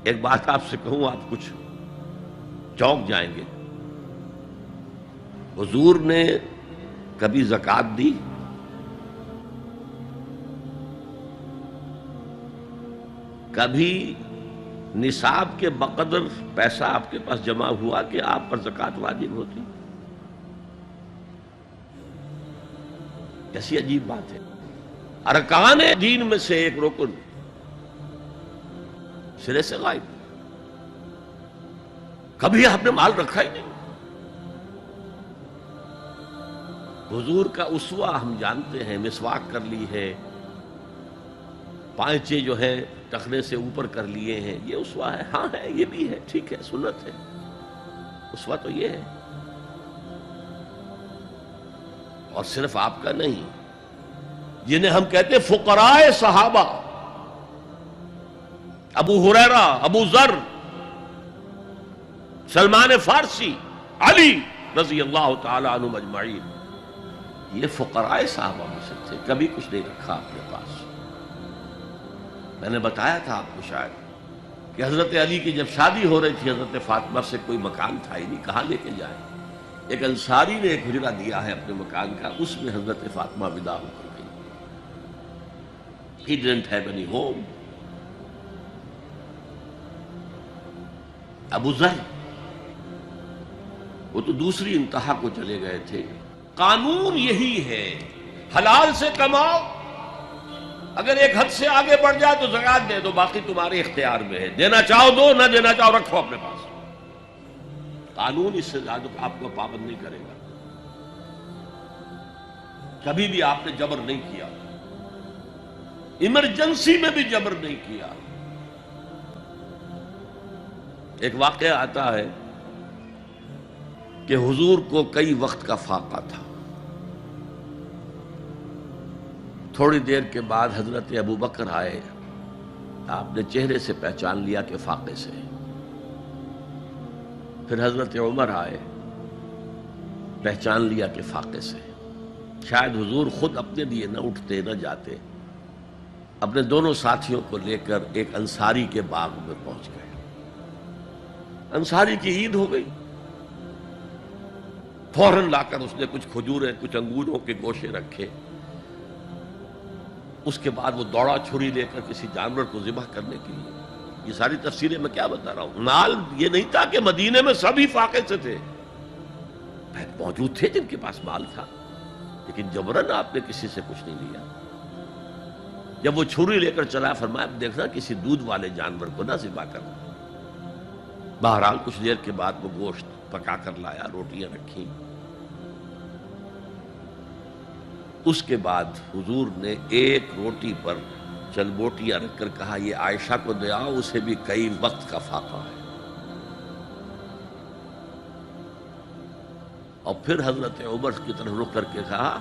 ایک بات آپ سے کہوں، آپ کچھ چونک جائیں گے. حضور نے کبھی زکوٰۃ دی؟ کبھی نصاب کے بقدر پیسہ آپ کے پاس جمع ہوا کہ آپ پر زکوٰۃ واجب ہوتی؟ کیسی عجیب بات ہے. ارکان دین میں سے ایک رکن سرے سے غائب. کبھی آپ نے مال رکھا ہی نہیں. حضور کا اسوہ ہم جانتے ہیں، مسواک کر لی ہے، پانچے جو ہے ٹخنے سے اوپر کر لیے ہیں، یہ اسوہ ہے. ہاں ہے، یہ بھی ہے، ٹھیک ہے، سنت ہے. اسوہ تو یہ ہے. اور صرف آپ کا نہیں، جنہیں ہم کہتے فقراء صحابہ، ابو ہریرہ، ابو ذر، سلمان فارسی، علی رضی اللہ تعالی عنہم اجمعین، یہ فقراء صحابہ میں سے تھے. کبھی کچھ نہیں رکھا اپنے پاس. میں نے بتایا تھا آپ کو شاید کہ حضرت علی کی جب شادی ہو رہی تھی حضرت فاطمہ سے، کوئی مکان تھا ہی نہیں، کہاں لے کے جائیں. ایک انصاری نے ایک حجرہ دیا ہے اپنے مکان کا، اس میں حضرت فاطمہ ودا ہو کر گئی. He didn't have any home. ابو ذر وہ تو دوسری انتہا کو چلے گئے تھے. قانون یہی ہے، حلال سے کماؤ، اگر ایک حد سے آگے بڑھ جائے تو زکوٰۃ دے دو، باقی تمہارے اختیار میں ہے. دینا چاہو دو، نہ دینا چاہو رکھو اپنے پاس. قانون اس سے زیادہ آپ کو پابند نہیں کرے گا. کبھی بھی آپ نے جبر نہیں کیا، ایمرجنسی میں بھی جبر نہیں کیا. ایک واقعہ آتا ہے کہ حضور کو کئی وقت کا فاقہ تھا. تھوڑی دیر کے بعد حضرت ابو بکر آئے، آپ نے چہرے سے پہچان لیا کہ فاقے سے. پھر حضرت عمر آئے، پہچان لیا کہ فاقے سے. شاید حضور خود اپنے لیے نہ اٹھتے نہ جاتے، اپنے دونوں ساتھیوں کو لے کر ایک انصاری کے باغ میں پہنچ گئے. انصاری کی عید ہو گئی. فوراً لا کر اس نے کچھ کھجوریں، کچھ انگوروں کے گوشے رکھے. اس کے بعد وہ دوڑا چھری لے کر کسی جانور کو ذبح کرنے کے لیے. یہ ساری تفصیلیں میں کیا بتا رہا ہوں. مال یہ نہیں تھا کہ مدینے میں سبھی فاقے سے تھے، موجود تھے جن کے پاس مال تھا، لیکن جبراً آپ نے کسی سے کچھ نہیں لیا. جب وہ چھری لے کر چلا، فرمایا دیکھنا کسی دودھ والے جانور کو نہ ذبح کرنا. بہرحال کچھ دیر کے بعد وہ گوشت پکا کر لایا، روٹیاں رکھی. اس کے بعد حضور نے ایک روٹی پر چند بوٹیاں رکھ کر کہا یہ عائشہ کو دے آؤ، اسے بھی کئی وقت کا فاقہ ہے. اور پھر حضرت عمر کی طرف رخ کر کے کہا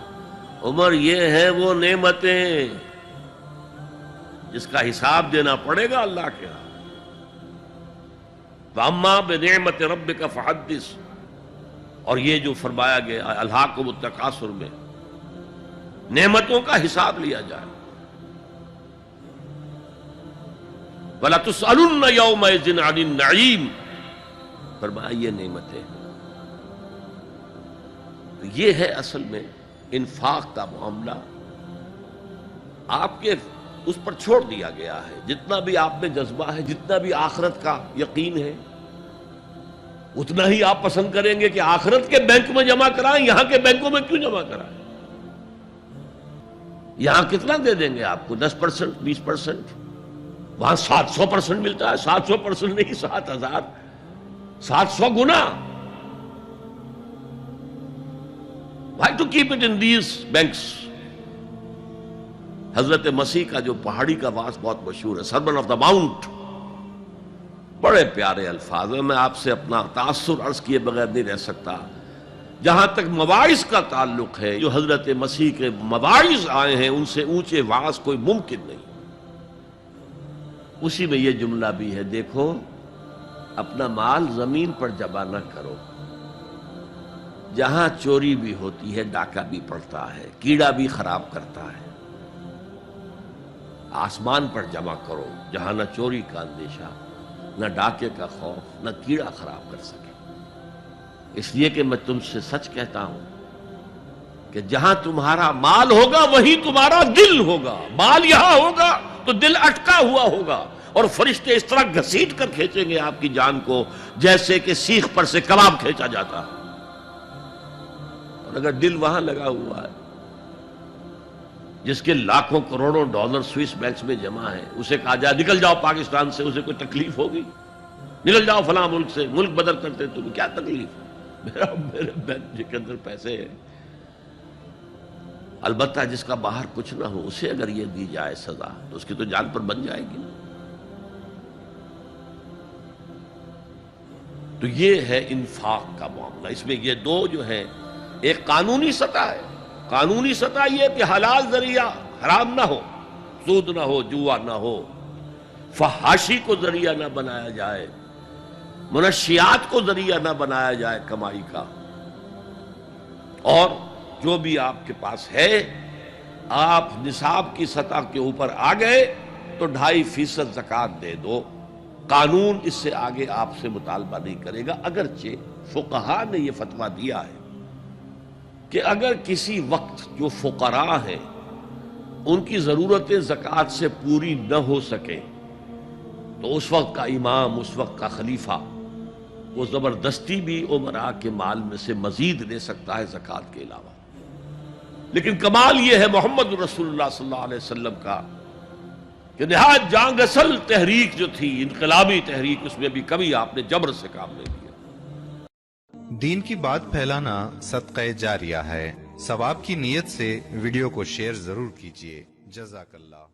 عمر یہ ہیں وہ نعمتیں جس کا حساب دینا پڑے گا اللہ کے ہاں. وَأَمَّا بِنِعْمَةِ رَبِّكَ فَحَدِّثْ، اور یہ جو فرمایا گیا الہاکم التکاثر میں، نعمتوں کا حساب لیا جائے. وَلَا تُسْأَلُنَّ يَوْمَئِذٍ عَنِ النَّعِيمِ، فرمایا یہ نعمتیں. یہ ہے اصل میں انفاق کا معاملہ. آپ کے اس پر چھوڑ دیا گیا ہے. جتنا بھی آپ میں جذبہ ہے، جتنا بھی آخرت کا یقین ہے، اتنا ہی آپ پسند کریں گے کہ آخرت کے بینک میں جمع کرائیں، یہاں کے بینکوں میں کیوں جمع کرائیں. یہاں کتنا دے دیں گے آپ کو؟ 10%، 20%. وہاں 700% ملتا ہے. 700% نہیں، 7000، 700 گنا. Why to keep it in these banks؟ حضرت مسیح کا جو پہاڑی کا واس بہت مشہور ہے، سرمن آف دا ماؤنٹ، بڑے پیارے الفاظ ہیں. میں آپ سے اپنا تاثر عرض کیے بغیر نہیں رہ سکتا. جہاں تک مواعظ کا تعلق ہے، جو حضرت مسیح کے مواعظ آئے ہیں ان سے اونچے واعظ کوئی ممکن نہیں. اسی میں یہ جملہ بھی ہے، دیکھو اپنا مال زمین پر جمع نہ کرو. جہاں چوری بھی ہوتی ہے ڈاکہ بھی پڑتا ہے، کیڑا بھی خراب کرتا ہے. آسمان پر جمع کرو جہاں نہ چوری کا اندیشہ نہ ڈاکے کا خوف، نہ کیڑا خراب کر سکے۔ اس لیے کہ میں تم سے سچ کہتا ہوں کہ جہاں تمہارا مال ہوگا وہیں تمہارا دل ہوگا۔ مال یہاں ہوگا تو دل اٹکا ہوا ہوگا، اور فرشتے اس طرح گھسیٹ کر کھینچیں گے آپ کی جان کو جیسے کہ سیخ پر سے کباب کھینچا جاتا ہے۔ اور اگر دل وہاں لگا ہوا ہے جس کے لاکھوں کروڑوں ڈالر سوئس بینکس میں جمع ہے، اسے کہا جائے نکل جاؤ پاکستان سے، اسے کوئی تکلیف ہوگی؟ نکل جاؤ فلاں ملک سے، ملک بدل کرتے تمہیں کیا تکلیف؟ میرے بینک کے اندر پیسے ہیں۔ البتہ جس کا باہر کچھ نہ ہو اسے اگر یہ دی جائے سزا تو اس کی تو جان پر بن جائے گی۔ تو یہ ہے انفاق کا معاملہ۔ اس میں یہ دو جو ہے، ایک قانونی سطح ہے، قانونی سطح یہ کہ حلال ذریعہ حرام نہ ہو، سود نہ ہو، جوا نہ ہو، فحاشی کو ذریعہ نہ بنایا جائے، منشیات کو ذریعہ نہ بنایا جائے کمائی کا۔ اور جو بھی آپ کے پاس ہے، آپ نصاب کی سطح کے اوپر آ گئے تو 2.5% زکوٰۃ دے دو۔ قانون اس سے آگے آپ سے مطالبہ نہیں کرے گا، اگرچہ فقہاء نے یہ فتویٰ دیا ہے کہ اگر کسی وقت جو فقراء ہیں ان کی ضرورتیں زکوٰۃ سے پوری نہ ہو سکے تو اس وقت کا امام، اس وقت کا خلیفہ وہ زبردستی بھی امراء کے مال میں سے مزید لے سکتا ہے زکوٰۃ کے علاوہ۔ لیکن کمال یہ ہے محمد رسول اللہ صلی اللہ علیہ وسلم کا کہ نہایت جان اصل تحریک جو تھی، انقلابی تحریک، اس میں بھی کبھی آپ نے جبر سے کام نہیں لیا۔ دین کی بات پھیلانا صدقہ جاریہ ہے۔ ثواب کی نیت سے ویڈیو کو شیئر ضرور کیجیے۔ جزاک اللہ۔